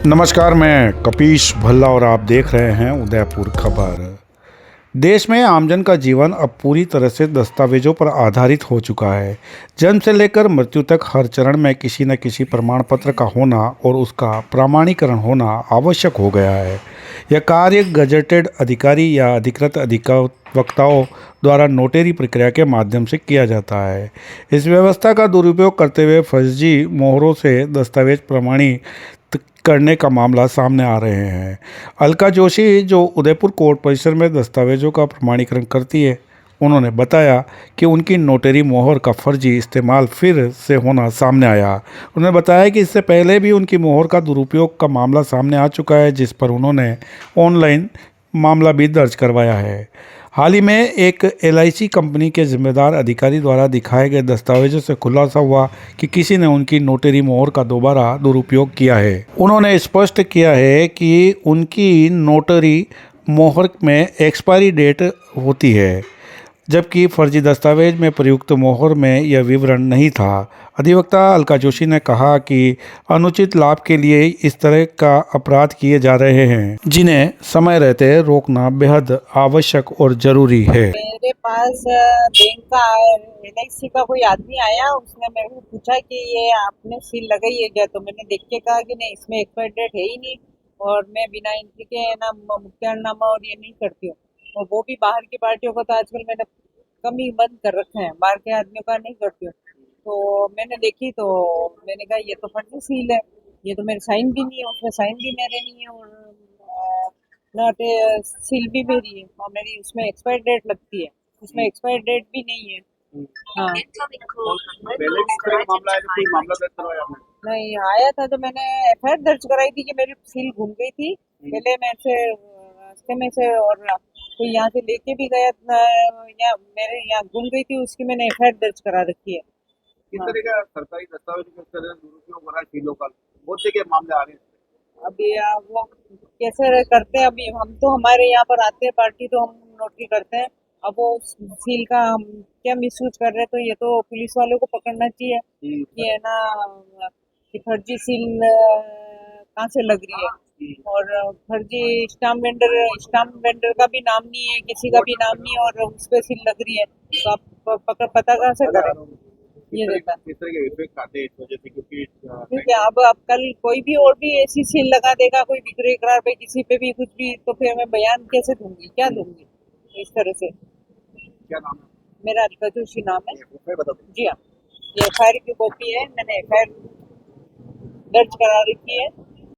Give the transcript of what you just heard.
नमस्कार, मैं कपीश भल्ला और आप देख रहे हैं उदयपुर खबर। देश में आमजन का जीवन अब पूरी तरह से दस्तावेजों पर आधारित हो चुका है। जन्म से लेकर मृत्यु तक हर चरण में किसी न किसी प्रमाण पत्र का होना और उसका प्रमाणीकरण होना आवश्यक हो गया है। यह कार्य गजेटेड अधिकारी या अधिकृत अधिवक्ताओं द्वारा नोटरी प्रक्रिया के माध्यम से किया जाता है। इस व्यवस्था का दुरुपयोग करते हुए फर्जी मोहरों से दस्तावेज प्रमाणित करने का मामला सामने आ रहे हैं। अलका जोशी, जो उदयपुर कोर्ट परिसर में दस्तावेजों का प्रमाणीकरण करती है, उन्होंने बताया कि उनकी नोटरी मोहर का फर्जी इस्तेमाल फिर से होना सामने आया। उन्होंने बताया कि इससे पहले भी उनकी मोहर का दुरुपयोग का मामला सामने आ चुका है, जिस पर उन्होंने ऑनलाइन मामला भी दर्ज करवाया है। हाल ही में एक एलआईसी कंपनी के जिम्मेदार अधिकारी द्वारा दिखाए गए दस्तावेजों से खुलासा हुआ कि किसी ने उनकी नोटरी मोहर का दोबारा दुरुपयोग किया है। उन्होंने स्पष्ट किया है कि उनकी नोटरी मोहर में एक्सपायरी डेट होती है, जबकि फर्जी दस्तावेज में प्रयुक्त मोहर में यह विवरण नहीं था। अधिवक्ता अलका जोशी ने कहा कि अनुचित लाभ के लिए इस तरह का अपराध किए जा रहे हैं, जिन्हें समय रहते रोकना बेहद आवश्यक और जरूरी है। मेरे पास बैंक का एलआईसी का कोई आदमी आया, उसने मेरे को पूछा कि ये आपने सील लगाई है क्या? तो मैंने देख के कहा कि नहीं, इसमें एक्सपायर डेट है ही नहीं, और मैं बिना एंट्री के ना मुक्तियारनामा और ये नहीं करती हूँ। और वो भी बाहर की पार्टियों का तो आजकल मैंने कम ही बंद कर रखे हैं, बाहर के आदमियों का नहीं करती हूँ। तो मैंने देखी तो मैंने कहा ये तो फर्जी सील है, ये तो मेरे साइन भी नहीं है, उसमें साइन भी मेरे नहीं है, और नॉट सील भी मेरी है, और मेरी उसमें एक्सपायर डेट लगती है, उसमें एक्सपायर डेट भी नहीं है। हाँ, पहले भी इस तरह का मामला है, कोई मामला दर्ज करवाया आपने? नहीं आया था तो मैंने एफआईआर दर्ज कराई थी कि मेरी सील घूम गई थी। पहले मैं से रास्ते में से, और कोई यहाँ से लेके भी गया था, या मेरे यहाँ घूम गई थी, उसकी मैंने एफआईआर दर्ज करा रखी है। किस हाँ, तरह का सरकारी दस्तावेज में इस तरह दुरुपयोग हो रहा है सीलों का? बहुत से के मामले आ रहे हैं। अभी वो कैसे करते हैं, अभी हम तो हमारे यहाँ पर आते हैं पार्टी तो हम नोटरी करते हैं। अब वो सील का हम क्या मिसयूज कर रहे हैं, तो ये तो पुलिस वालों को पकड़ना चाहिए कि है ना, कि फर्जी सील कहाँ से लग रही है। और फर्जी स्टाम्प वेंडर का भी नाम नहीं है, किसी का भी नाम नहीं है, और उस पर सील लग रही है, तो आप पता कहाँ से करें? ये रहता है। किस तरह के इफेक्ट आते हैं इस वजह से, क्योंकि ठीक है, अब कल कोई भी और भी ऐसी सील लगा देगा, कोई विक्रय करार पे किसी पे भी कुछ भी, तो फिर मैं बयान कैसे दूंगी, क्या दूंगी? इस तरह से। क्या नाम है? मेरा अलका जोशी नाम है। मैं बता दूं। जी हाँ, ये एफआईआर की कॉपी है, मैंने एफआईआर दर्ज करा रखी है।